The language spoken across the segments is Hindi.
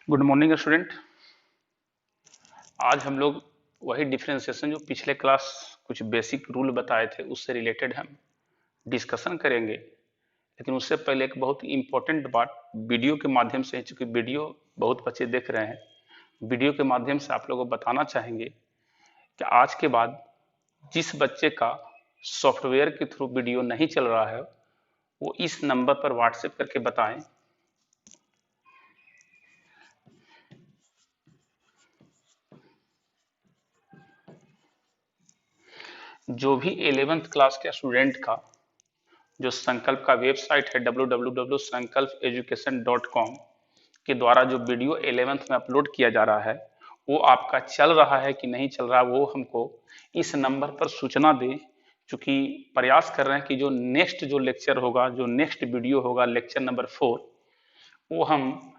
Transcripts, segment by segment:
Good morning student. आज हम लोग वही डिफरेंशिएशन जो पिछले क्लास कुछ बेसिक रूल बताए थे उससे रिलेटेड हम डिस्कशन करेंगे। लेकिन उससे पहले एक बहुत इंपॉर्टेंट बात वीडियो के माध्यम से, चूंकि वीडियो बहुत बच्चे देख रहे हैं, वीडियो के माध्यम से आप लोगों को बताना चाहेंगे कि आज के बाद जिस बच्चे का सॉफ्टवेयर के थ्रू वीडियो नहीं चल रहा है वो इस नंबर पर व्हाट्सएप करके बताएं। जो भी 11th क्लास के स्टूडेंट का जो संकल्प का वेबसाइट है www.sankalpeducation.com के द्वारा जो वीडियो 11th में अपलोड किया जा रहा है वो आपका चल रहा है कि नहीं चल रहा, वो हमको इस नंबर पर सूचना दें। चूंकि प्रयास कर रहे हैं कि जो नेक्स्ट जो लेक्चर होगा, जो नेक्स्ट वीडियो होगा लेक्चर नंबर 4, वो हम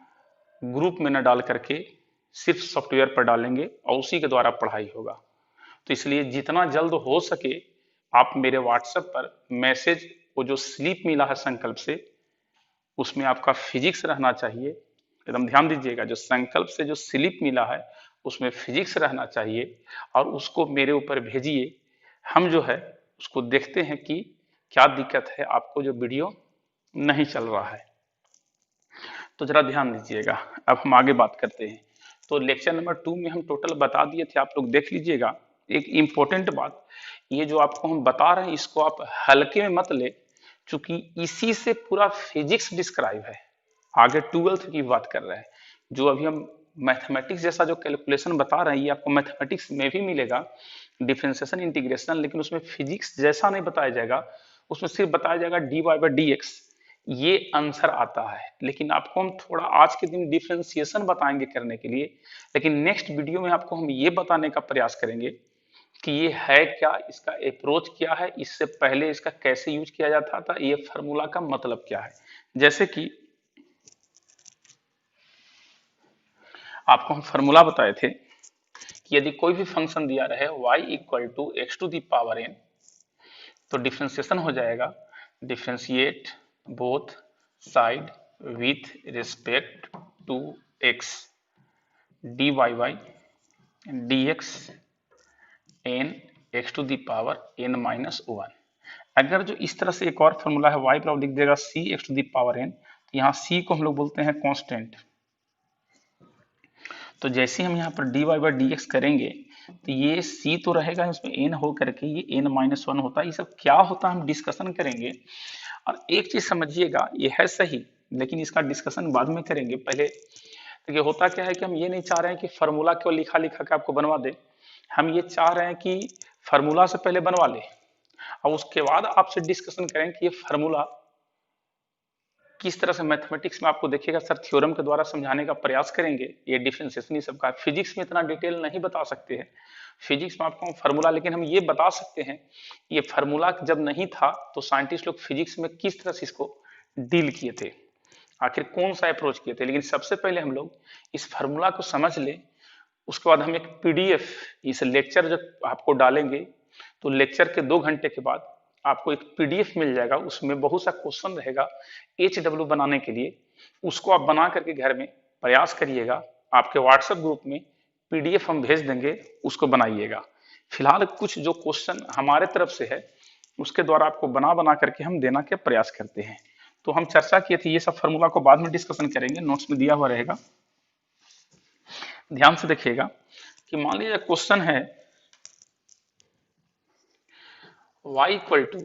ग्रुप में न डाल करके सिर्फ सॉफ्टवेयर पर डालेंगे और उसी के द्वारा पढ़ाई होगा। तो इसलिए जितना जल्द हो सके आप मेरे व्हाट्सएप पर मैसेज, वो जो स्लिप मिला है संकल्प से, उसमें आपका फिजिक्स रहना चाहिए। एकदम ध्यान दीजिएगा, जो संकल्प से जो स्लिप मिला है उसमें फिजिक्स रहना चाहिए और उसको मेरे ऊपर भेजिए। हम जो है उसको देखते हैं कि क्या दिक्कत है, आपको जो वीडियो नहीं चल रहा है। तो जरा ध्यान दीजिएगा। अब हम आगे बात करते हैं। तो लेक्चर नंबर 2 में हम टोटल बता दिए थे, आप लोग देख लीजिएगा। एक इंपॉर्टेंट बात, ये जो आपको हम बता रहे हैं इसको आप हल्के में मत ले, क्योंकि इसी से पूरा फिजिक्स डिस्क्राइब है। आगे 12th की बात कर रहे हैं। जो अभी हम मैथमेटिक्स जैसा जो कैलकुलेशन बता रहे हैं ये आपको मैथमेटिक्स में भी मिलेगा, डिफरेंशिएशन इंटीग्रेशन, लेकिन उसमें फिजिक्स जैसा नहीं बताया जाएगा। उसमें सिर्फ बताया जाएगा d y by d x, ये आंसर आता है। लेकिन आपको हम थोड़ा आज के दिन डिफरेंशिएशन बताएंगे करने के लिए, लेकिन नेक्स्ट वीडियो में आपको हम ये बताने का प्रयास करेंगे कि ये है क्या, इसका अप्रोच क्या है, इससे पहले इसका कैसे यूज किया जाता था, ये फार्मूला का मतलब क्या है। जैसे कि आपको हम फार्मूला बताए थे कि यदि कोई भी फंक्शन दिया रहे y equal to x to the power n, तो डिफरेंशिएशन हो जाएगा differentiate both side with respect to x d y by d x n x to the power n minus one. अगर जो इस तरह से एक और फॉर्मूला है y पर लिख देगा c x to the power n, तो यहाँ c को हम लोग बोलते हैं कांस्टेंट। तो जैसे हम यहाँ पर d y by d x करेंगे तो ये c तो रहेगा इसमें n हो करके ये n माइनस वन होता है। ये सब क्या होता है हम डिस्कशन करेंगे। और एक चीज समझिएगा, ये है सही लेकिन इसका डिस्कशन बाद में करेंगे। पहले तो ये होता क्या है कि हम ये नहीं चाह रहे हैं कि फार्मूला क्यों लिखा लिखा के आपको बनवा दे, हम ये चाह रहे हैं कि फार्मूला से पहले बनवा ले और उसके बाद आपसे डिस्कशन करें कि ये फार्मूला किस तरह से मैथमेटिक्स में आपको देखिएगा सर थ्योरम के द्वारा समझाने का प्रयास करेंगे। ये डिफरेंशिएशन सब का फिजिक्स में इतना डिटेल नहीं बता सकते हैं, फिजिक्स में आपको फार्मूला, लेकिन हम ये बता सकते हैं ये फार्मूला जब नहीं था तो साइंटिस्ट लोग फिजिक्स में किस तरह से इसको डील किए थे, आखिर कौन सा अप्रोच किए थे। लेकिन सबसे पहले हम लोग इस फार्मूला को समझ लें, उसके बाद हम एक पीडीएफ, इस लेक्चर जब आपको डालेंगे तो लेक्चर के 2 घंटे के बाद आपको एक पीडीएफ मिल जाएगा, उसमें बहुत सा क्वेश्चन रहेगा एच डब्ल्यू बनाने के लिए। उसको आप बना करके घर में प्रयास करिएगा, आपके व्हाट्सएप ग्रुप में पीडीएफ हम भेज देंगे, उसको बनाइएगा। फिलहाल कुछ जो क्वेश्चन हमारे तरफ से है उसके द्वारा आपको बना बना करके हम देना के प्रयास करते हैं। तो हम चर्चा किए थे, ये सब फार्मूला को बाद में डिस्कशन करेंगे, नोट्स में दिया हुआ रहेगा, ध्यान से देखिएगा। कि मान लीजिए क्वेश्चन है y इक्वल टू,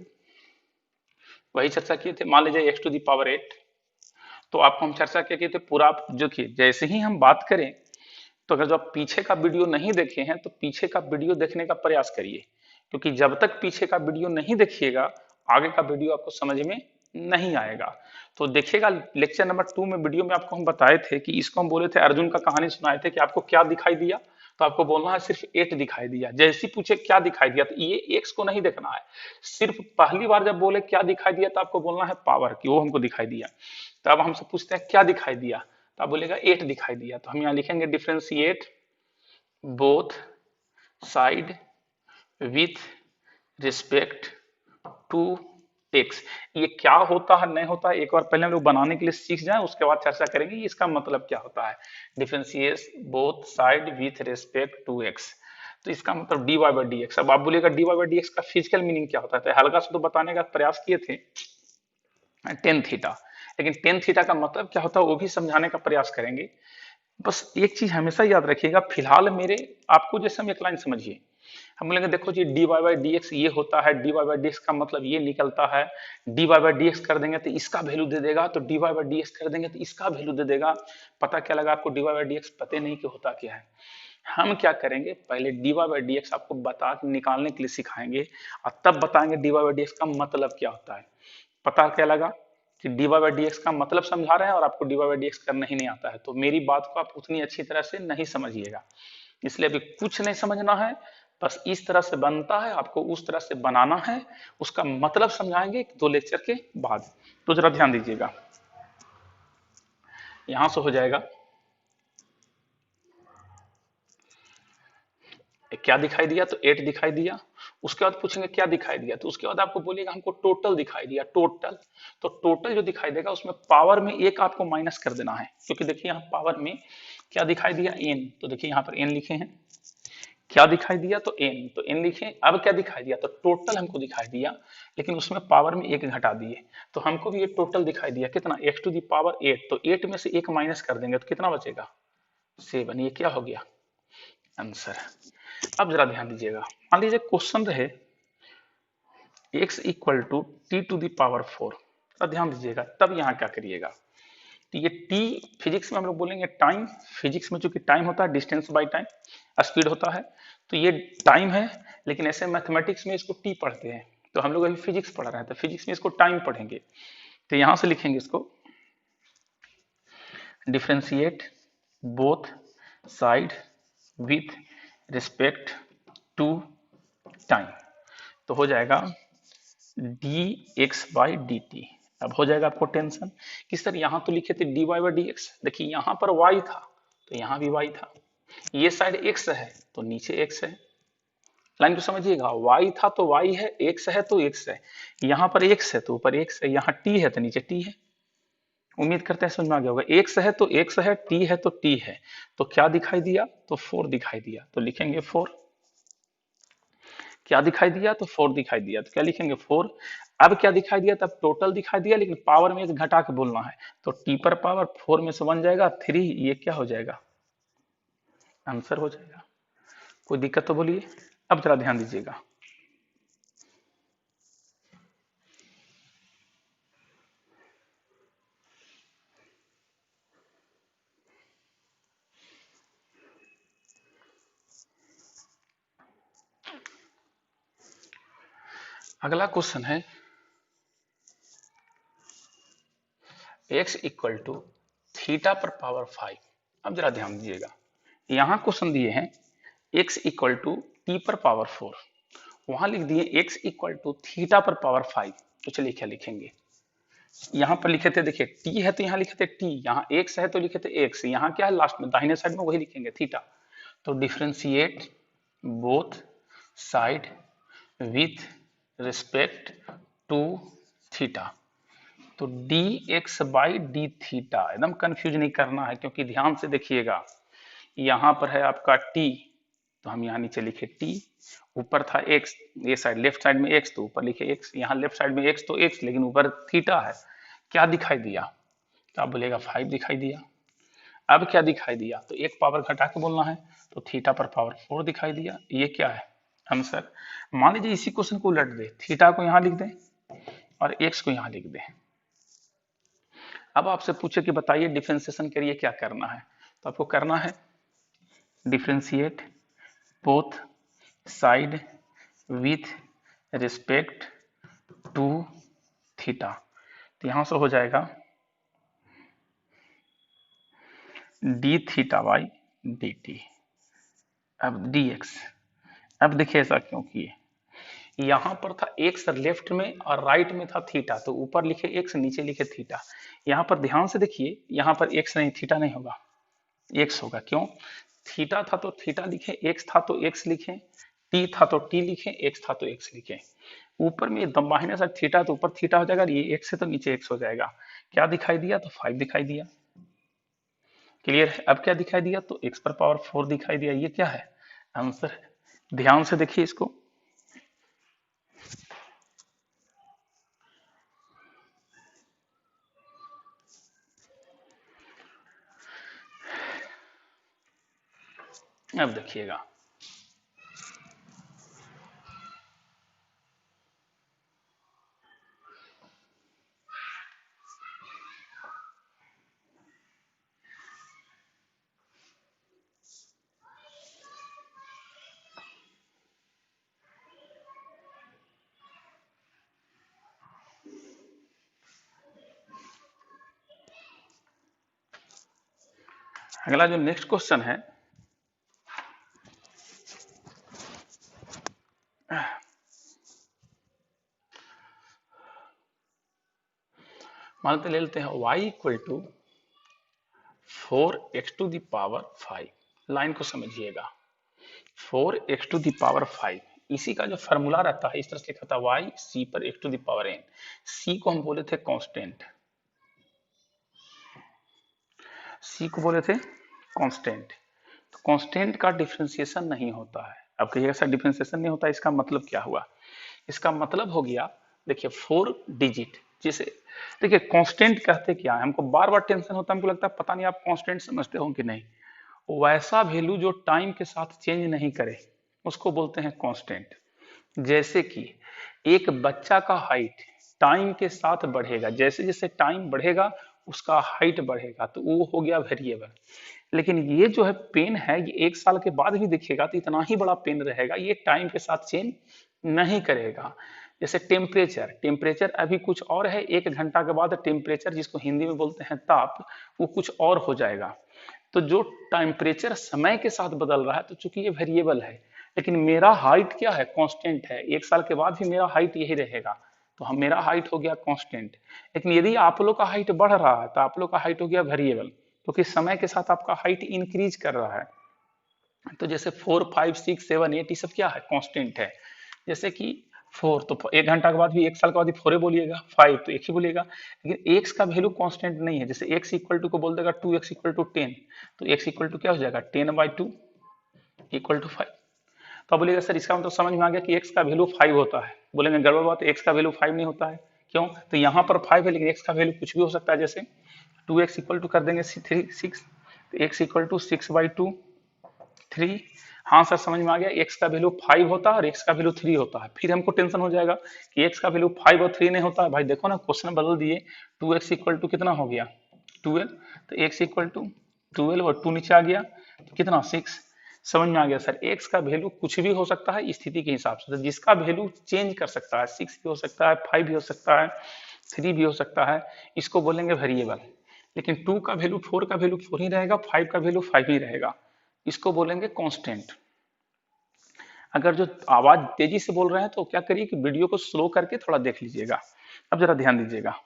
वही चर्चा किए थे, मान लीजिए x टू दी पावर 8। तो आपको हम चर्चा किए थे पूरा, आप जो कि जैसे ही हम बात करें तो अगर जो आप पीछे का वीडियो नहीं देखे हैं तो पीछे का वीडियो देखने का प्रयास करिए, क्योंकि जब तक पीछे का वीडियो नहीं देखिएगा आगे का वीडियो आपको समझ में नहीं आएगा। तो देखिएगा लेक्चर नंबर 2 में वीडियो में आपको हम बताए थे कि इसको हम बोले थे, अर्जुन का कहानी सुनाए थे कि आपको क्या दिखाई दिया, तो आपको बोलना है सिर्फ 8 दिखाई दिया। जैसे ही पूछे क्या दिखाई दिया, तो ये एक्स को नहीं देखना है, सिर्फ पहली बार जब बोले क्या दिखाई दिया तो आपको बोलना है पावर की वो हमको दिखाई दिया। तो अब हमसे पूछते हैं क्या दिखाई दिया, तो आप बोलेगा 8 दिखाई दिया। तो हम यहाँ लिखेंगे differentiate both side with respect to x. ये क्या होता है नहीं होता है एक बार पहले हम लोग बनाने के लिए सीख जाएं, उसके बाद चर्चा करेंगे इसका मतलब क्या होता है। Differentiate both side with respect to x, तो इसका मतलब d y by d x. अब आप बोलिएगा d y by d x का फिजिकल मीनिंग क्या होता है, तो हल्का सा तो बताने का प्रयास किए थे टेन थीटा, लेकिन टेन थीटा का मतलब क्या होता है वो भी समझाने का प्रयास करेंगे। बस एक चीज हमेशा याद रखिएगा, फिलहाल मेरे आपको जैसे हम एक लाइन समझिए, हम बोलेंगे देखो जी d y by d x ये होता है, d y by d x का मतलब ये निकलता है, d y by d x कर देंगे तो इसका वैल्यू दे देगा, तो d y by d x कर देंगे तो इसका वैल्यू दे देगा। पता क्या लगा आपको d y by d x पता नहीं कि होता क्या है। हम क्या करेंगे पहले d y by d x आपको बता निकालने के लिए सिखाएंगे और तब बताएंगे d y by d x का मतलब क्या होता है। पता क्या लगा कि d y by d x का मतलब समझा रहे हैं और आपको d y by d x करना ही नहीं आता है, तो मेरी बात को आप उतनी अच्छी तरह से नहीं समझिएगा, इसलिए अभी कुछ नहीं समझना है। बस इस तरह से बनता है, आपको उस तरह से बनाना है, उसका मतलब समझाएंगे 2 लेक्चर के बाद। तो जरा ध्यान दीजिएगा, यहां से हो जाएगा क्या दिखाई दिया, तो 8 दिखाई दिया। उसके बाद पूछेंगे क्या दिखाई दिया, तो उसके बाद आपको बोलिएगा हमको टोटल दिखाई दिया, टोटल। तो टोटल जो दिखाई देगा उसमें पावर में एक आपको माइनस कर देना है, क्योंकि देखिए यहाँ पावर में क्या दिखाई दिया एन, तो देखिए यहाँ पर एन लिखे हैं, क्या दिखाई दिया तो एन, तो एन लिखे। अब क्या दिखाई दिया तो टोटल हमको दिखाई दिया, लेकिन उसमें पावर में एक घटा दिए, तो हमको भी ये टोटल दिखाई दिया कितना एक्स टू दी पावर 8, तो 8 में से एक माइनस कर देंगे तो कितना बचेगा 7, ये क्या हो गया आंसर। अब जरा ध्यान दीजिएगा, मान लीजिए क्वेश्चन रहे x equal to t to the power 4, अब ध्यान दीजिएगा तब यहाँ क्या करिएगा, तो ये t फिजिक्स में हम लोग बोलेंगे टाइम, फिजिक्स में चूंकि टाइम होता है डिस्टेंस बाय टाइम, स्पीड होता है, तो ये टाइम है, लेकिन ऐसे मैथमेटिक्स में इसको t पढ़ते हैं, तो हम लोग अभी फिजिक्स पढ़ रहे हैं तो फिजिक्स में इसको टाइम पढ़ेंगे, तो यहां से लिखेंगे इसको differentiate both side with respect to time, तो हो जाएगा d x by d t. अब हो जाएगा आपको टेंशन कि सर यहाँ तो लिखे थे d y by d x, देखिए यहाँ पर y था तो यहाँ भी y था, ये साइड x है तो नीचे x है, लाइन को समझिएगा, y था तो y है, x है तो x है, यहाँ पर x है तो ऊपर x है, यहाँ t है तो नीचे t है। उम्मीद करते हैं समझ में आ गया होगा, x है तो x है, t है तो t है, तो क्या दिखाई दिया तो 4 दिखाई दिया, तो लिखेंगे 4। क्या दिखाई दिया तो 4 दिखाई दिया, तो क्या लिखेंगे 4। अब क्या दिखाई दिया तब टोटल दिखाई दिया, लेकिन पावर में एक घटा के बोलना है, तो टी पर पावर 4 में से बन जाएगा 3, ये क्या हो जाएगा आंसर हो जाएगा। कोई दिक्कत तो बोलिए। अब जरा ध्यान दीजिएगा, अगला क्वेश्चन है x इक्वल टू थीटा पर पावर 5। अब जरा ध्यान दीजिएगा, यहां क्वेश्चन दिए हैं x इक्वल टू टी पर पावर 4, वहां लिख दिए x इक्वल टू थीटा पर पावर 5, तो चलिए क्या लिखेंगे, यहाँ पर लिखे थे देखिए t है तो यहाँ लिखे थे t, यहाँ x है तो लिखे थे x, यहाँ क्या है लास्ट में दाहिने साइड में वही लिखेंगे थीटा, तो differentiate both side with respect to theta, तो d x by d theta, एकदम कंफ्यूज नहीं करना है, क्योंकि ध्यान से देखिएगा यहाँ पर है आपका t, तो हम यहाँ नीचे लिखे t, ऊपर था x, ये साइड लेफ्ट साइड में x तो ऊपर लिखे x, यहाँ लेफ्ट साइड में x तो x, लेकिन ऊपर थीटा है। क्या दिखाई दिया तो आप बोलेगा 5 दिखाई दिया। अब क्या दिखाई दिया तो एक पावर घटा के बोलना है, तो थीटा पर पावर 4 दिखाई दिया, ये क्या है आंसर। मान लीजिए इसी क्वेश्चन को उलट दे, थीटा को यहाँ लिख दें और x को यहाँ लिख दें। अब आपसे पूछे कि बताइए डिफरेंशिएशन करिए क्या करना है, तो आपको करना है differentiate both side with respect to theta, तो यहां से हो जाएगा d theta by d t. अब डी एक्स, अब देखिए ऐसा क्यों किए, यहां पर था एक्स लेफ्ट में और राइट में था थीटा, तो ऊपर लिखे एक्स नीचे लिखे थीटा, यहां पर ध्यान से देखिए यहां पर एक्स नहीं थीटा नहीं होगा, एक्स होगा, क्यों थीटा था तो थीटा लिखे, एक्स था तो एक्स लिखे, टी था तो टी लिखे, एक्स था तो एक्स लिखे। ऊपर में एकदम माइनस थीटा तो ऊपर थीटा हो जाएगा, ये एक्स है तो नीचे एक्स हो जाएगा। क्या दिखाई दिया? तो 5 दिखाई दिया। क्लियर है? अब क्या दिखाई दिया? तो x पर पावर 4 दिखाई दिया। ये क्या है? आंसर है। ध्यान से देखिए इसको। अब देखिएगा, अगला जो नेक्स्ट क्वेश्चन है, मानते ले लेते हैं y equal to 4x⁵। Line को समझिएगा, 4x⁵। इसी का जो फॉर्मूला रहता है, इस तरह से लिखा था y c पर x⁴n। c को हम बोले थे कांस्टेंट, c को बोले थे कांस्टेंट। तो कांस्टेंट का डिफरेंशिएशन नहीं होता है। अब कहिएगा सर डिफरेंशिएशन नहीं होता, इसका मतलब क्या हुआ? इसका मतलब हो गया, देखिए 4 डिजिट, जिसे देखिए कांस्टेंट कहते क्या है, हमको बार बार टेंशन होता है, हमको लगता है पता नहीं आप कांस्टेंट समझते हो कि नहीं। वैसा वैल्यू जो टाइम के साथ चेंज नहीं करे उसको बोलते हैं कांस्टेंट। जैसे कि एक बच्चा का हाइट टाइम के साथ बढ़ेगा, जैसे जैसे टाइम बढ़ेगा उसका हाइट बढ़ेगा, तो वो हो गया वेरिएबल। लेकिन ये जो है पेन है, ये 1 साल के बाद भी दिखेगा तो इतना ही बड़ा पेन रहेगा, ये टाइम के साथ चेंज नहीं करेगा। जैसे टेम्परेचर, टेम्परेचर अभी कुछ और है, 1 घंटा के बाद टेम्परेचर, जिसको हिंदी में बोलते हैं ताप, वो कुछ और हो जाएगा। तो जो टेम्परेचर समय के साथ बदल रहा है, तो चूंकि ये वेरिएबल है, लेकिन मेरा हाइट क्या है? कांस्टेंट है। 1 साल के बाद भी मेरा हाइट यही रहेगा, तो हम मेरा हाइट हो गया कांस्टेंट। लेकिन यदि आप लोग का हाइट बढ़ रहा है तो आप लोग का हाइट हो गया वेरिएबल, क्योंकि समय के साथ आपका हाइट इंक्रीज कर रहा है। तो जैसे 4 5 6 7 8 ये सब क्या है? कांस्टेंट है। जैसे कि 4 तो 1 घंटा के बाद भी, 1 साल के बाद भी 4 ही बोलिएगा, 5 तो 1 ही बोलिएगा। लेकिन एक्स का वैल्यू कांस्टेंट नहीं है। जैसे एक्स इक्वल टू को बोल देगा 2x इक्वल टू 10, तो एक्स इक्वल टू क्या हो जाएगा? 10/2 इक्वल टू 5। तो आप बोलिएगा सर इसका मतलब समझ में आ गया कि एक्स का वैल्यू 5 होता है। बोलेंगे गड़बड़ बात, एक्स का वैल्यू 5 नहीं होता है। क्यों? तो यहाँ पर 5 है, लेकिन एक्स का वैल्यू कुछ भी हो सकता है। जैसे 2x इक्वल टू कर देंगे 6, तो एक्स इक्वल टू 6/2 3। हाँ सर समझ में आ गया, एक्स का वैल्यू 5 होता है और एक्स का वैल्यू 3 होता है। फिर हमको टेंशन हो जाएगा कि एक्स का वैल्यू 5 और 3 नहीं होता है। भाई देखो ना, क्वेश्चन बदल दिए, 2x इक्वल टू कितना हो गया? 12। तो एक्स इक्वल टू 12 और 2 नीचे आ गया, तो कितना? 6। समझ में आ गया सर, एक्स का वैल्यू कुछ भी हो सकता है स्थिति के हिसाब से। तो जिसका वैल्यू चेंज कर सकता है, 6 भी हो सकता है, 5 भी हो सकता है, 3 भी हो सकता है, इसको बोलेंगे वेरिएबल। लेकिन 2 का वैल्यू 4 का वैल्यू 4 ही रहेगा, 5 का वैल्यू 5 ही रहेगा, इसको बोलेंगे कांस्टेंट। अगर जो आवाज तेजी से बोल रहे हैं तो क्या करिए कि वीडियो को स्लो करके थोड़ा देख लीजिएगा। अब जरा ध्यान दीजिएगा,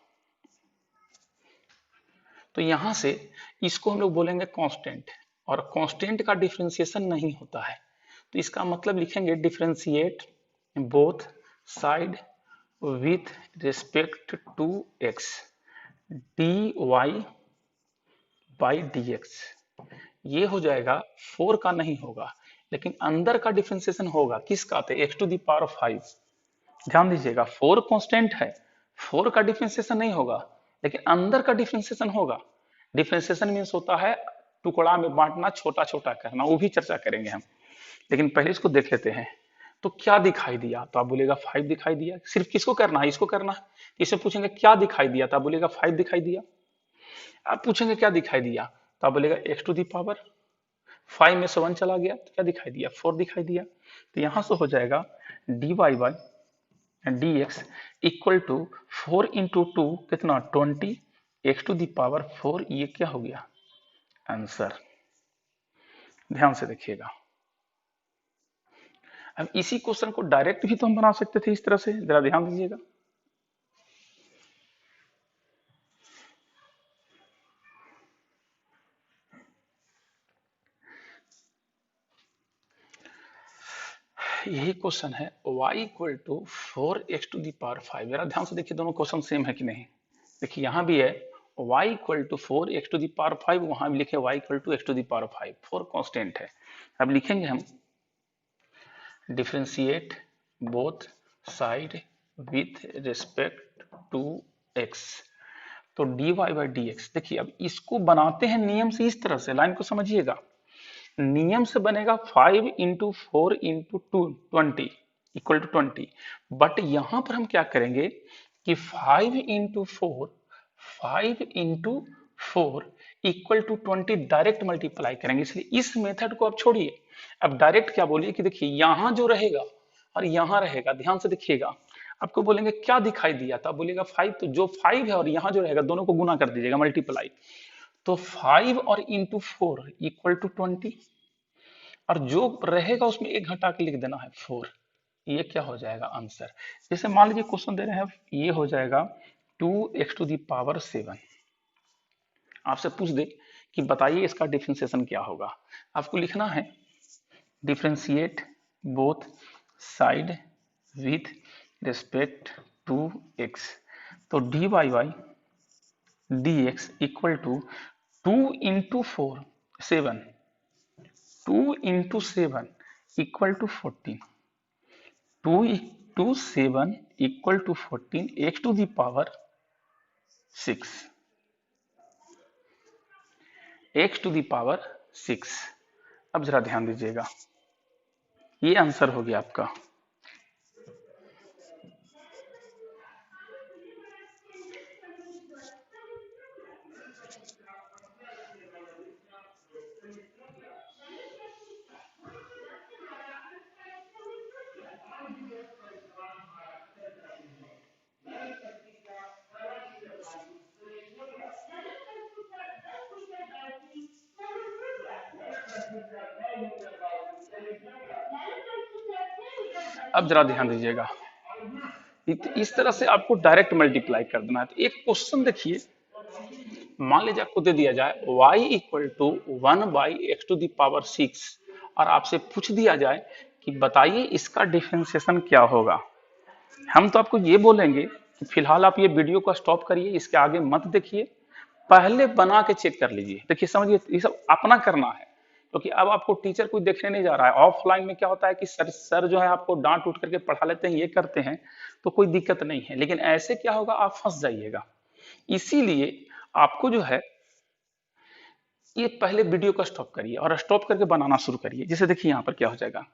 तो यहां से इसको हम लोग बोलेंगे कांस्टेंट, और कांस्टेंट का डिफरेंशिएशन नहीं होता है। तो इसका मतलब लिखेंगे differentiate both side with respect to x d y by d x. ये हो जाएगा, 4 का नहीं होगा, लेकिन अंदर का डिफरेंशिएशन होगा। किसका? तो x⁵। ध्यान दीजिएगा, 4 कांस्टेंट है, 4 का डिफरेंशिएशन नहीं होगा, लेकिन अंदर का डिफरेंशिएशन होगा। डिफरेंशिएशन मीन्स होता है टुकड़ा में बांटना, छोटा छोटा करना, वो भी चर्चा करेंगे हम। लेकिन पहले इसको देख लेते हैं। तो क्या दिखाई दिया? तो आप बोलेगा 5 दिखाई दिया। सिर्फ किसको करना है? इसको करना है। इसे पूछेंगे क्या दिखाई दिया, तो आप बोलेगा 5 दिखाई दिया। आप पूछेंगे क्या दिखाई दिया, तो आप बोलेगा x⁵। 5 में से 1 चला गया तो क्या दिखाई दिया? 4 दिखाई दिया। तो यहां से हो जाएगा dy by dx equal to 4 into 2 कितना? 20 x⁴। ये क्या हो गया? आंसर। ध्यान से देखिएगा, अब इसी क्वेश्चन को डायरेक्ट भी तो हम बना सकते थे इस तरह से, जरा ध्यान दीजिएगा। यही क्वेश्चन है y इक्वल टू 4x⁵। जरा ध्यान से देखिए दोनों क्वेश्चन सेम है कि नहीं। देखिए यहाँ भी है y इक्वल टू 4x⁵, वहां भी लिखे y equal to x⁵, 4 constant है। अब लिखेंगे हम differentiate both side with respect to x। तो dy बाई dx, देखिए अब इसको बनाते हैं नियम से इस तरह से, लाइन को समझिएगा। नियम से बनेगा 5 into 4 into 20 equal to 20, but यहां पर हम क्या करेंगे कि 5 into 4 equal to 20 direct multiply करेंगे, इसलिए इस मेथड को आप छोड़िए। अब डायरेक्ट क्या बोलिए कि देखिए यहां जो रहेगा और यहां रहेगा, ध्यान से देखिएगा। आपको बोलेंगे क्या दिखाई दिया था, बोलेगा 5, तो जो 5 है और यहां जो रहेगा दोनों को गुना कर दीजिएगा, मल्टीप्लाई। तो 5 और इंटू 4 इक्वल टू 20, और जो रहेगा उसमें एक घटा के लिख देना है 4। ये क्या हो जाएगा आंसर। जैसे मान लीजिए क्वेश्चन दे रहे हैं, ये हो जाएगा 2x⁷। आपसे पूछ दे कि बताइए इसका डिफरेंशिएशन क्या होगा। आपको लिखना है differentiate both side with respect to x। तो dy by dx equal to 2 into 4 7, 2 into 7 equal to 14, 2 into 7 equal to 14 x⁵, x⁵। अब जरा ध्यान दीजिएगा, ये आंसर हो गया आपका। अब जरा ध्यान दीजिएगा, इस तरह से आपको डायरेक्ट मल्टीप्लाई कर देना है। तो एक क्वेश्चन देखिए, मान लीजिए आपको दे दिया जाए y equal to 1 by x⁵, और आपसे पूछ दिया जाए कि बताइए इसका डिफरेंशिएशन क्या होगा। हम तो आपको ये बोलेंगे कि फिलहाल आप ये वीडियो को स्टॉप करिए, इसके आगे मत देखिए, पहले बना के चेक कर लीजिए। देखिए समझिए, ये सब अपना करना है, क्योंकि अब आपको टीचर कोई देखने नहीं जा रहा है। ऑफलाइन में क्या होता है कि सर जो है आपको डांट उठ करके पढ़ा लेते हैं, ये करते हैं, तो कोई दिक्कत नहीं है। लेकिन ऐसे क्या होगा, आप फंस जाइएगा। इसीलिए आपको जो है ये पहले वीडियो को स्टॉप करिए और स्टॉप करके बनाना शुरू करिए। जैसे देखिए यहाँ पर क्या हो जाएगा,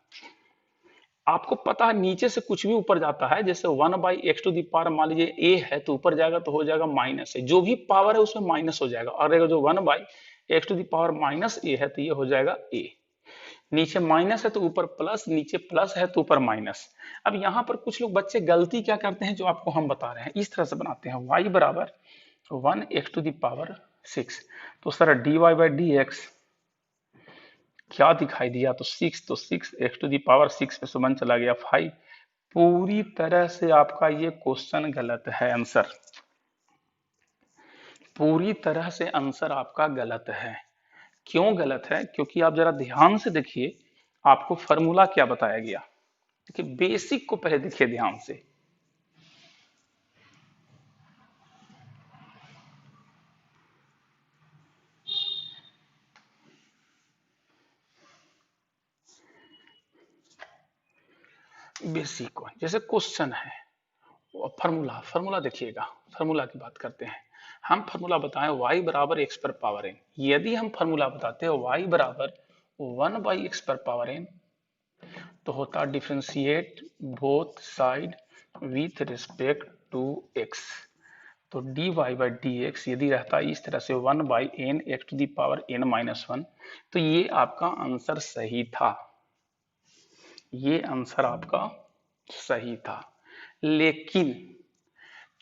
आपको पता है नीचे से कुछ भी ऊपर जाता है, जैसे 1 बाई x⁵, मान लीजिए a है तो ऊपर जाएगा तो हो जाएगा माइनस है, जो भी पावर है उसमें माइनस हो जाएगा। और अगर जो 1 बाई x⁻⁻a है तो ये हो जाएगा a। नीचे माइनस है तो ऊपर प्लस, नीचे प्लस है तो ऊपर माइनस। अब यहाँ पर कुछ लोग बच्चे गलती क्या करते हैं, जो आपको हम बता रहे हैं, इस तरह से बनाते हैं y बराबर 1x⁶। तो सर dy बाई dx क्या दिखाई दिया, तो 6, तो 6x⁶ पे सुमन चला गया 5। पूरी तरह से आपका ये क्वेश्चन गलत है। आंसर पूरी तरह से आंसर आपका गलत है। क्यों गलत है, क्योंकि आप जरा ध्यान से देखिए, आपको फॉर्मूला क्या बताया गया। देखिए बेसिक को पहले देखिए ध्यान से। बेसिक को, जैसे क्वेश्चन है, फॉर्मूला देखिएगा, फॉर्मूला की बात करते हैं। हम फॉर्मूला बताएं y बराबर x पर पावर n। यदि हम फॉर्मूला बताते हैं y बराबर 1 बाई x पर पावर n, तो होता differentiate both side with respect to x। तो dy बाई dx यदि रहता इस तरह से 1 बाई n x⁻n-1, तो ये आपका आंसर सही था। ये आंसर आपका सही था। लेकिन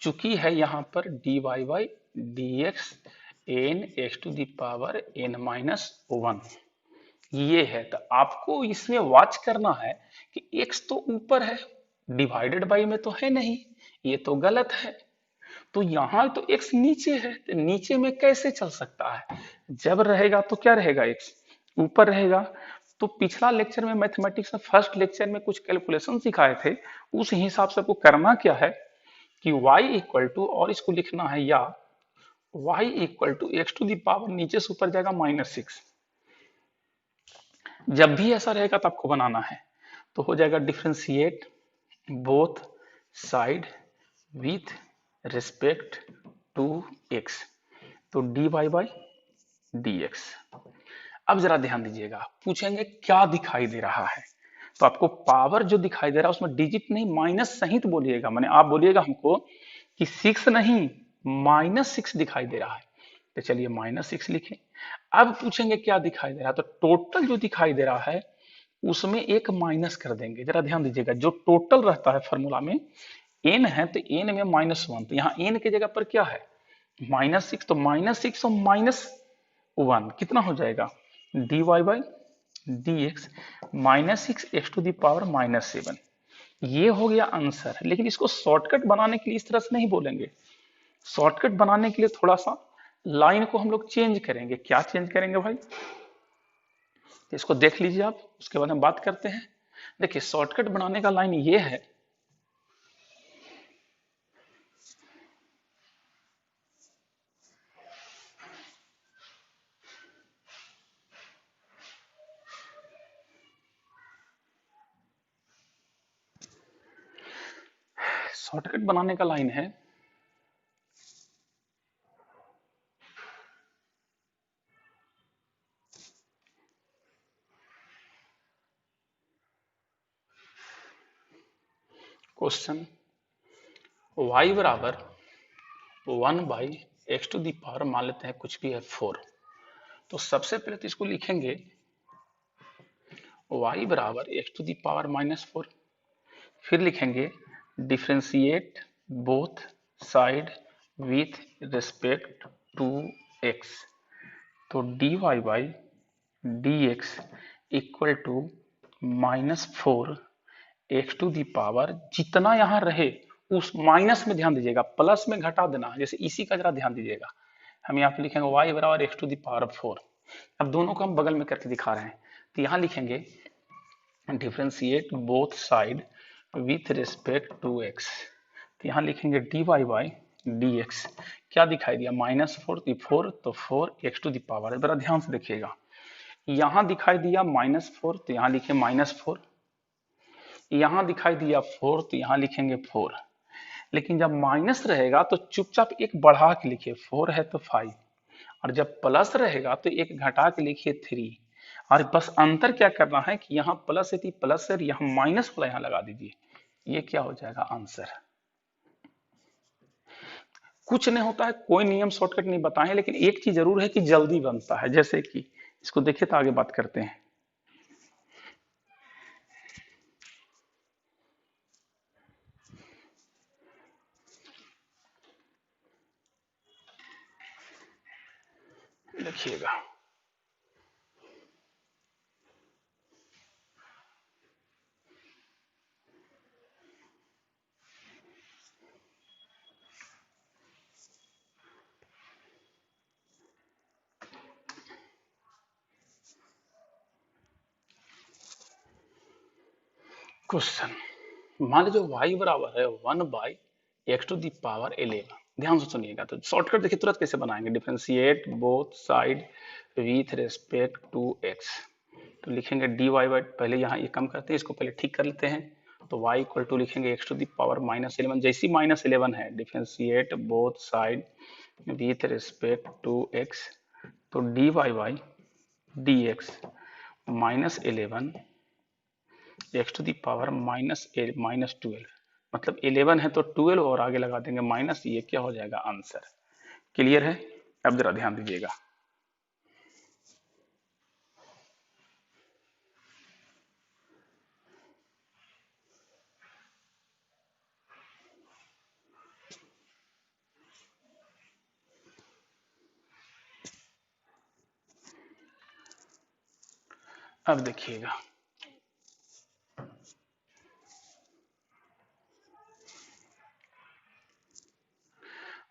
चूंकि है यहां पर dy by dx n x⁻n-1 ये है, तो आपको इसमें वॉच करना है कि x तो ऊपर है, डिवाइडेड बाई में तो है नहीं, ये तो गलत है। तो यहां तो x नीचे है, तो नीचे में कैसे चल सकता है। जब रहेगा तो क्या रहेगा, x ऊपर रहेगा। तो पिछला लेक्चर में मैथमेटिक्स में फर्स्ट लेक्चर में कुछ कैलकुलेशन सिखाए थे, उस हिसाब से आपको करना क्या है कि y इक्वल टू, और इसको लिखना है या y equal to x to the power, नीचे से ऊपर जाएगा -6। जब भी ऐसा रहेगा तो आपको बनाना है, तो हो जाएगा differentiate both side with respect to x, तो dy बाई dx। अब जरा ध्यान दीजिएगा, पूछेंगे क्या दिखाई दे रहा है, तो आपको पावर जो दिखाई दे रहा है उसमें डिजिट नहीं माइनस सहित बोलिएगा, माने आप बोलिएगा हमको कि 6 नहीं -6 दिखाई दे रहा है, तो चलिए -6 लिखें। अब पूछेंगे क्या दिखाई दे रहा है, तो टोटल जो दिखाई दे रहा है उसमें एक माइनस कर देंगे। जरा ध्यान दीजिएगा, जो टोटल रहता है फॉर्मूला में n है तो n में -1, तो यहाँ n की जगह पर क्या है -6, तो -6 और -1 कितना हो जाएगा dy by dx, -6 x to the power -7। ये हो गया आंसर। लेकिन इसको शॉर्टकट बनाने के लिए इस तरह से नहीं बोलेंगे, शॉर्टकट बनाने के लिए थोड़ा सा लाइन को हम लोग चेंज करेंगे। क्या चेंज करेंगे भाई, इसको देख लीजिए आप, उसके बाद हम बात करते हैं। देखिए शॉर्टकट बनाने का लाइन ये है, शॉर्टकट बनाने का लाइन है क्वेश्चन y बराबर 1 by x to the power, मान लेते हैं कुछ भी है 4। तो सबसे पहले तो इसको लिखेंगे y बराबर एक्स टू दी पावर -4, फिर लिखेंगे differentiate both side with respect to x, तो dy by dx equal to -4 x to the power, जितना यहां रहे उस माइनस में ध्यान दीजिएगा, प्लस में घटा देना, जैसे इसी का जरा ध्यान दीजिएगा। हम यहाँ पे लिखेंगे y बराबर एक्स टू दी पावर 4। अब दोनों को हम बगल में करके दिखा रहे हैं, तो यहाँ लिखेंगे differentiate both side with respect to x, तो यहाँ लिखेंगे dy बाई dx, क्या दिखाई दिया -4, तो 4 तो 4 एक्स टू दी पावर। जरा ध्यान से देखिएगा, यहाँ दिखाई दिया -4, तो यहाँ लिखे -4, यहाँ दिखाई दिया 4, तो यहाँ लिखेंगे 4। लेकिन जब माइनस रहेगा तो चुपचाप एक बढ़ा के लिखिए, 4 है तो 5, और जब प्लस रहेगा तो एक घटा के लिखिए 3। और बस अंतर क्या करना है कि यहाँ प्लस है तो प्लस है, यहाँ माइनस वाला यहाँ लगा दीजिए, ये क्या हो जाएगा आंसर। कुछ नहीं होता है, कोई नियम शॉर्टकट नहीं बताए, लेकिन एक चीज जरूर है कि जल्दी बनता है। जैसे कि इसको देखिए तो आगे बात करते हैं। देखिएगा क्वेश्चन, मान लीजिए y बराबर है 1 by x to the power 11। ध्यान से सुनिएगा, तो शॉर्टकट देखिए तुरंत कैसे बनाएंगे, differentiate both side with respect to x, तो लिखेंगे dy बाई, पहले यहाँ ये कम करते हैं, इसको पहले ठीक कर लेते हैं, तो y इक्वल टू लिखेंगे एक्स टू दी पावर -11, जैसी -11 है differentiate both side with respect to x, तो dy by dx -11 x to the power -12, मतलब 11 है तो 12 और आगे लगा देंगे माइनस, ये क्या हो जाएगा आंसर। क्लियर है। अब जरा ध्यान दीजिएगा, अब देखिएगा,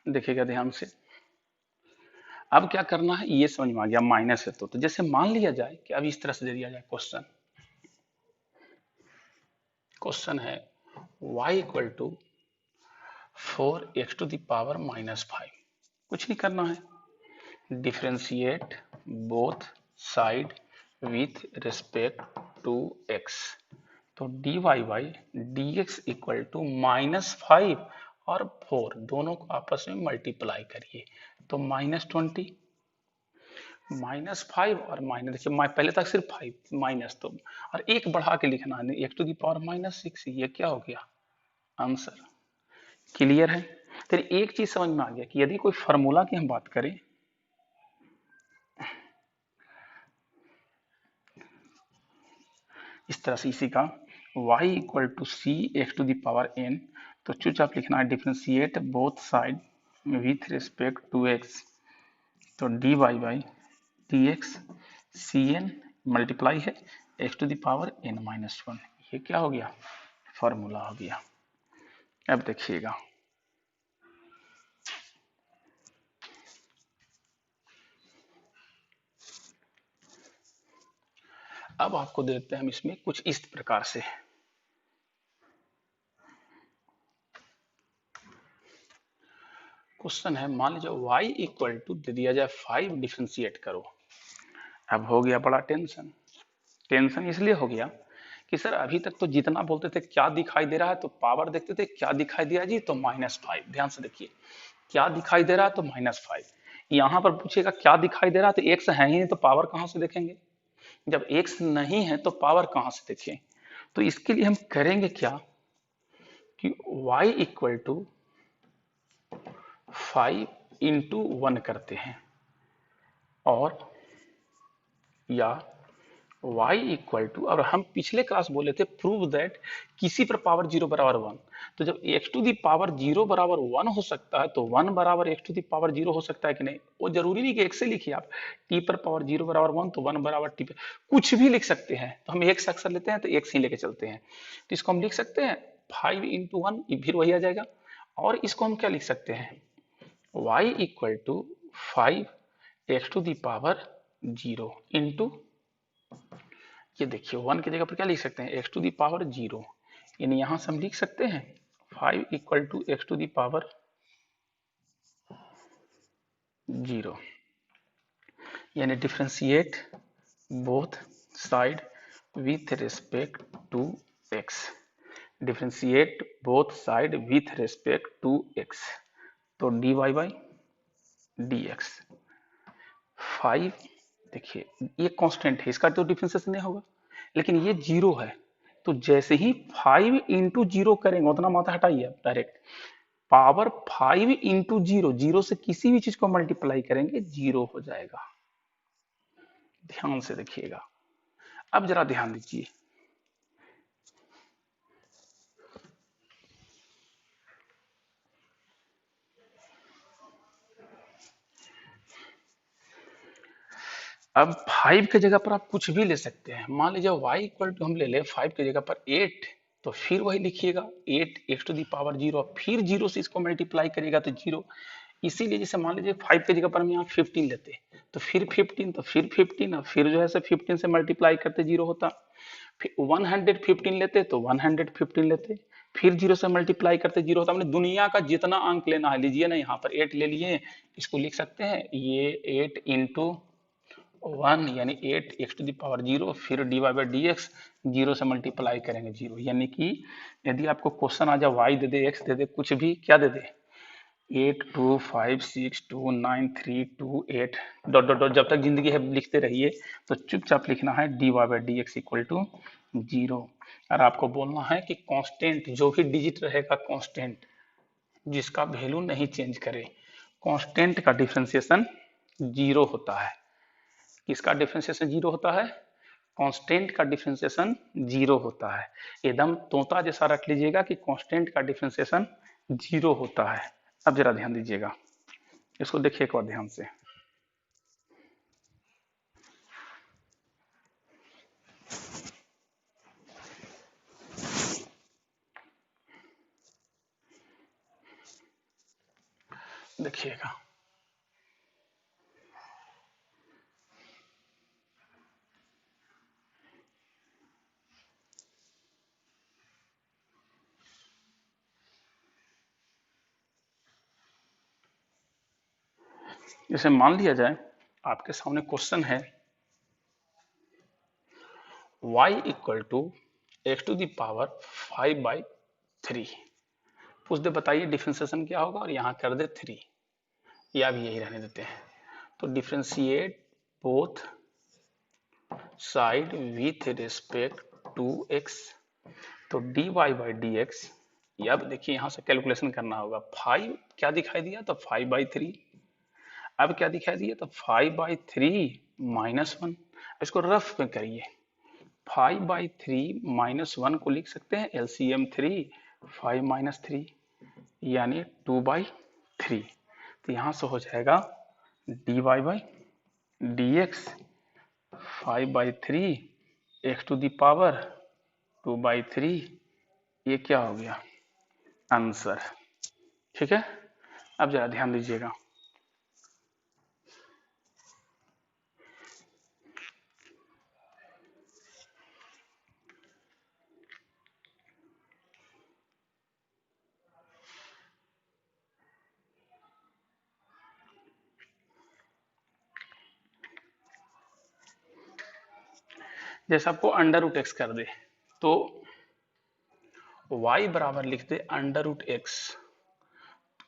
देखिएगा ध्यान से। अब क्या करना है ये समझ में आ गया, माइनस है तो जैसे मान लिया जाए कि अब इस तरह से दे दिया जाए क्वेश्चन, क्वेश्चन है y equal to 4x to the power -5, कुछ नहीं करना है, differentiate both side with respect to x, तो dy by dx equal to -5 और 4 दोनों को आपस में मल्टीप्लाई करिए, तो -20, -5 और माइनस, देखिए पहले तक सिर्फ 5 माइनस, तो और एक बढ़ा के लिखना है, x टू दी पावर -6, ये क्या हो गया आंसर। क्लियर है। तो एक चीज समझ में आ गया कि यदि कोई फार्मूला की हम बात करें, इस तरह से इसी का y equal to C x to the power n, तो चुपचाप लिखना है differentiate both side with respect to x, तो dy by d x c n multiply है x to the power n-1, ये क्या हो गया फॉर्मूला हो गया। अब देखिएगा, अब आपको देते हैं हम इसमें कुछ इस प्रकार से, क्वेश्चन है मान लीजिए y इक्वल टू दे दिया जाए 5, डिफरेंशिएट करो। अब हो गया बड़ा टेंशन, टेंशन इसलिए हो गया कि सर अभी तक तो जितना बोलते थे क्या दिखाई दे रहा है, तो पावर देखते थे क्या दिखाई दिया जी, तो -5, ध्यान से देखिए क्या दिखाई दे रहा है, तो -5, यहां पर पूछेगा क्या दिखाई दे रहा है, तो एक्स है ही नहीं तो पावर कहां से देखेंगे, जब एक्स नहीं है तो पावर कहां से देखें, तो इसके लिए हम करेंगे क्या कि y इक्वल टू 5 × 1 करते हैं, और या y इक्वल टू, और हम पिछले क्लास बोले थे प्रूव दैट किसी पर पावर 0 बराबर 1, तो जब x टू दी पावर 0 बराबर 1 हो सकता है तो 1 बराबर x टू दी पावर 0 हो सकता है कि नहीं, वो जरूरी नहीं कि x से लिखिए आप, t पर पावर 0 बराबर 1 तो 1 बराबर t पर कुछ भी लिख सकते हैं, तो हम x अक्सर लेते हैं तो x ही लेके चलते हैं, तो इसको हम लिख सकते हैं 5 × 1, फिर वही आ जाएगा, और इसको हम क्या लिख सकते हैं y equal to 5 x to the power 0 into, ये देखिए 1 की जगह पर क्या लिख सकते हैं x टू दी पावर 0, यानी यहां से हम लिख सकते हैं 5 equal to x to the power 0, यानी differentiate both side with respect to x, differentiate both side with respect to x, तो dy बाई dx 5, देखिए ये कांस्टेंट है, इसका तो डिफरेंशिएशन नहीं होगा, लेकिन ये 0 है, तो जैसे ही 5 × 0 करेंगे उतना मात्रा हटाइए आप डायरेक्ट, पावर 5 × 0, 0 से किसी भी चीज को मल्टीप्लाई करेंगे 0 हो जाएगा, ध्यान से देखिएगा। अब जरा ध्यान दीजिए, अब 5 की जगह पर आप कुछ भी ले सकते हैं, मान लीजिए y इक्वल टू हम ले लें 5 की जगह पर 8, तो फिर वही लिखिएगा 8 x टू दी पावर 0, फिर 0 से इसको मल्टीप्लाई करिएगा तो 0, इसीलिए जैसे मान लीजिए 5 की जगह पर हम यहाँ 15 लेते तो फिर 15, तो फिर 15, और फिर जो है 15 से मल्टीप्लाई करते 0 होता, फिर 115 लेते तो 115 लेते, फिर 0 से मल्टीप्लाई करते 0 होता, हमने दुनिया का जितना अंक लेना है लीजिए ना, यहाँ पर 8 ले लिए, इसको लिख सकते हैं ये 8 इंटू 1 यानी 8 x टू दी पावर 0, फिर dy बाई डी एक्स, 0 से मल्टीप्लाई करेंगे 0, यानी कि यदि आपको क्वेश्चन आ जाए y दे दे x दे दे कुछ भी, क्या दे दे 8 2 5 6 2 9 3 2 8 डॉट डॉट डॉट, जब तक जिंदगी है लिखते रहिए, तो चुपचाप लिखना है dy by d x equal to 0, और आपको बोलना है कि कांस्टेंट जो भी डिजिट रहेगा कांस्टेंट जिसका वैल्यू नहीं चेंज करे, कांस्टेंट का डिफरेंशिएशन 0 होता है, किसका डिफरेंशिएशन 0 होता है, कांस्टेंट का डिफरेंशिएशन 0 होता है, एकदम तोता जैसा रख लीजिएगा कि कांस्टेंट का डिफरेंशिएशन 0 होता है। अब जरा ध्यान दीजिएगा, इसको देखिए एक बार ध्यान से, देखिएगा जैसे मान लिया जाए आपके सामने क्वेश्चन है y equal to x to the power 5/3। पूछ दे बताइए डिफरेंशिएशन क्या होगा और यहाँ कर दे 3, या भी यही रहने देते हैं। तो differentiate both side with respect to x, तो dy बाई डी एक्स। अब देखिए यहाँ से कैलकुलेशन करना होगा। 5 क्या दिखाई दिया, तो 5/3। अब क्या दिखाई दिया, तो 5/3 -1। इसको रफ में करिए। 5/3 -1 को लिख सकते हैं एलसीएम 3, 5 - 3 यानी 2/3। तो यहाँ से हो जाएगा dy by d x 5/3 x to the power 2/3। ये क्या हो गया, आंसर। ठीक है, अब जरा ध्यान दीजिएगा। जैसे आपको अंडर रूट एक्स कर दे तो y बराबर लिख दे अंडर रूट एक्स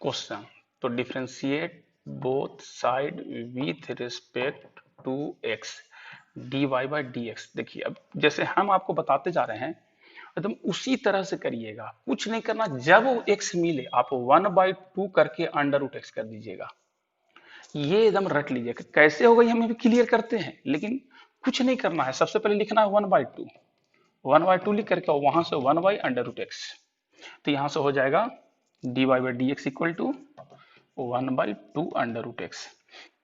क्वेश्चन, तो differentiate both side with respect to x dy by d x. देखिए अब जैसे हम आपको बताते जा रहे हैं एकदम उसी तरह से करिएगा, कुछ नहीं करना। जब वो x मिले आप 1/2 करके अंडर रूट एक्स कर दीजिएगा। ये एकदम रट लीजिएगा, कैसे होगा ये हम अभी क्लियर करते हैं, लेकिन कुछ नहीं करना है। सबसे पहले लिखना है 1/2, 1/2 लिख करके वहां से 1/√x। तो यहां से हो जाएगा dy by d x equal to 1/2√x।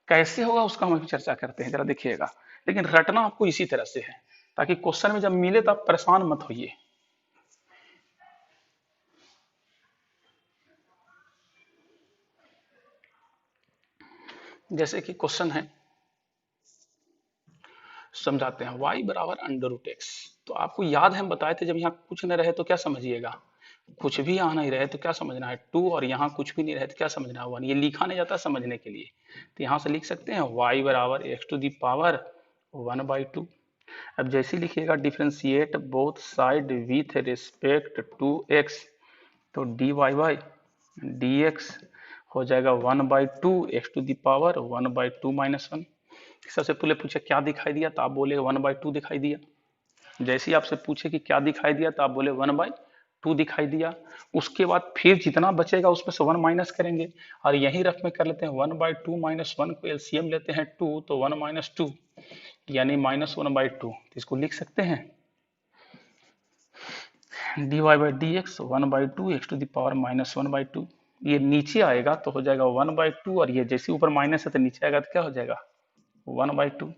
कैसे होगा उसका हम अभी चर्चा करते हैं, जरा देखिएगा। लेकिन रटना आपको इसी तरह से है, ताकि क्वेश्चन में जब मिले तो आप परेशान मत होइए। जैसे कि क्वेश्चन है, समझाते हैं y बराबर √x। तो आपको याद है हम बताए थे जब यहाँ कुछ न रहे तो क्या समझिएगा, कुछ भी यहाँ नहीं रहे तो क्या समझना है 2, और यहाँ कुछ भी नहीं रहे तो क्या समझना है 1। ये लिखा नहीं जाता समझने के लिए, तो यहाँ से लिख सकते हैं y बराबर एक्स टू दी पावर 1/2। अब जैसे लिखिएगा differentiate both side with respect to x, तो dy बाई डी एक्स हो जाएगा 1/2 एक्स टू दी पावर 1/2 - 1। सबसे पहले पूछे क्या दिखाई दिया, तो आप बोले 1/2 दिखाई दिया। जैसे ही आपसे पूछे कि क्या दिखाई दिया, तो आप बोले 1/2 दिखाई दिया। उसके बाद फिर जितना बचेगा उसमें से 1 माइनस करेंगे, और यही रफ में कर लेते हैं 1/2 - 1 को एलसीएम लेते हैं 2, तो 1 - 2 यानी -1/2। तो इसको लिख सकते हैं dy by d x 1/2 x to the power -1/2। ये नीचे आएगा तो हो जाएगा 1/2, और ये जैसे ऊपर माइनस है तो नीचे आएगा तो क्या हो जाएगा 1/2।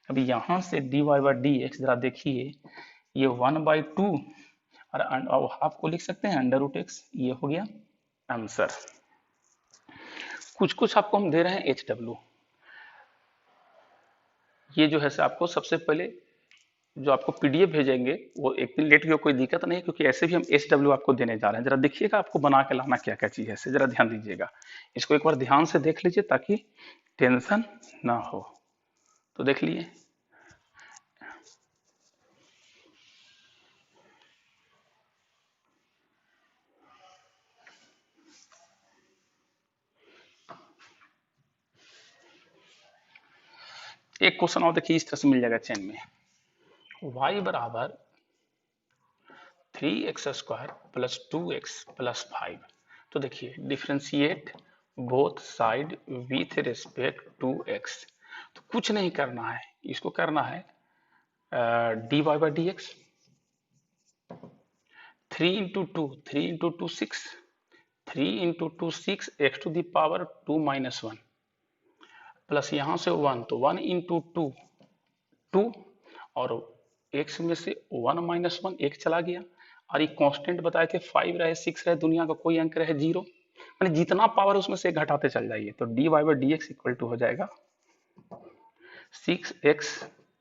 अभी यहाँ से dy बाई डी एक्स जरा देखिए, ये 1/2 और हाफ को लिख सकते हैं √x। ये हो गया आंसर। कुछ कुछ आपको हम दे रहे हैं HW। ये जो है आपको सबसे पहले जो आपको पीडीएफ भेजेंगे वो एक दिन लेट गया, कोई दिक्कत नहीं है, क्योंकि ऐसे भी हम HW आपको देने जा रहे हैं। जरा देखिएगा आपको बना के लाना क्या क्या चीज है, जरा ध्यान दीजिएगा। इसको एक बार ध्यान से देख लीजिए ताकि टेंशन ना हो। तो देख लिए, एक क्वेश्चन और देखिए इस तरह से मिल जाएगा चेन में, y बराबर 3x² + 2x + 5। तो देखिए differentiate both side with respect to x। तो कुछ नहीं करना है, इसको करना है dy by d x 3 × 2 3 × 2 6 3 × 2 6 x to the power 2 - 1 plus यहाँ से 1, तो 1 × 2 2, और x में से 1 - 1 एक चला गया, और ये कांस्टेंट बताए थे 5 रहे 6 रहे, दुनिया का कोई अंक रहे 0, मैंने जितना पावर उसमें से घटाते चल जाइए। तो dy by d x equal to हो जाएगा 6x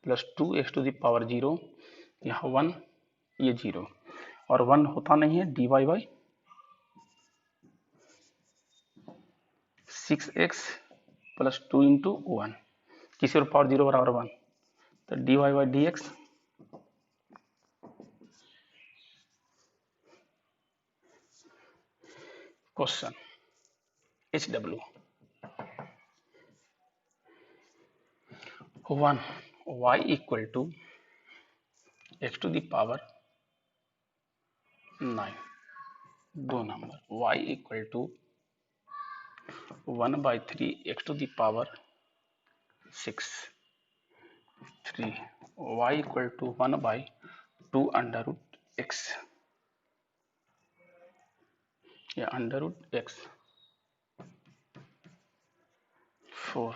+ 2x to the power 0, यहाँ 1 ये 0, और 1 होता नहीं है, dy by 6x plus 2 into 1, किसी और पावर 0 बराबर 1, तो dy by d x question HW 1 y equal to x to the power 9, 2 number y equal to 1/3 x to the power 6, 3 y equal to 1/2 under root x या under root x, 4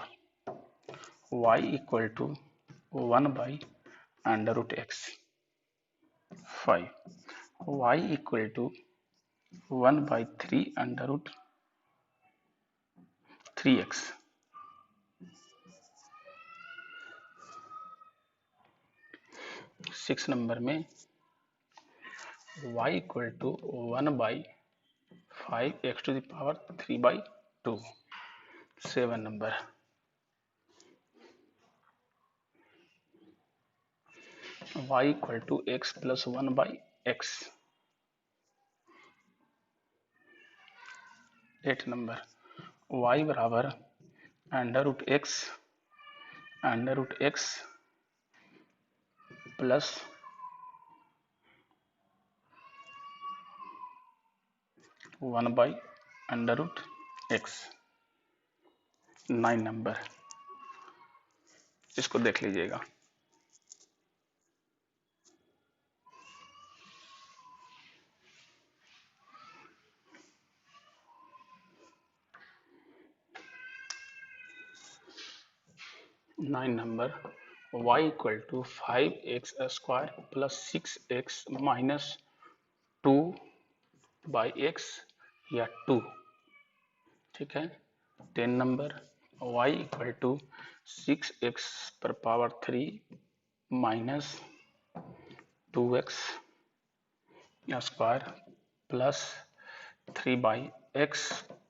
y equal to 1 under root x, 5 y equal to 1/3 under root 3x, 6 number में y equal to 1/5 x to the power 3/2, 7 number y equal to x plus 1/x, 8 number y बराबर अंडर रूट x प्लस 1/अंडर रूट x, 9 नंबर, इसको देख लीजिएगा। Nine number y equal to 5x square plus 6x minus 2/x या 2, ठीक है। 10 number y equal to 6x पर power 3 minus 2x square plus 3/x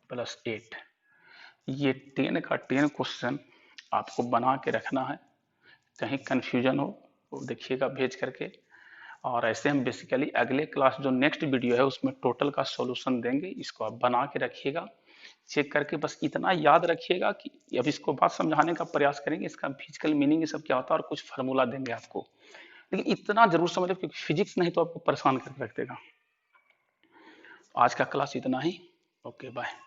plus 8। ये 10 का 10 क्वेश्चन आपको बना के रखना है, कहीं कंफ्यूजन हो वो देखिएगा भेज करके। और ऐसे हम बेसिकली अगले क्लास जो नेक्स्ट वीडियो है उसमें टोटल का सॉल्यूशन देंगे, इसको आप बना के रखिएगा, चेक करके बस इतना याद रखिएगा कि अब इसको बात समझाने का प्रयास करेंगे, इसका फिजिकल मीनिंग ये सब क्या होता है और कुछ फार्मूला देंगे आपको, लेकिन इतना जरूर समझ लो क्योंकि फिजिक्स नहीं तो आपको परेशान करके रख देगा। आज का क्लास इतना ही, ओके बाय।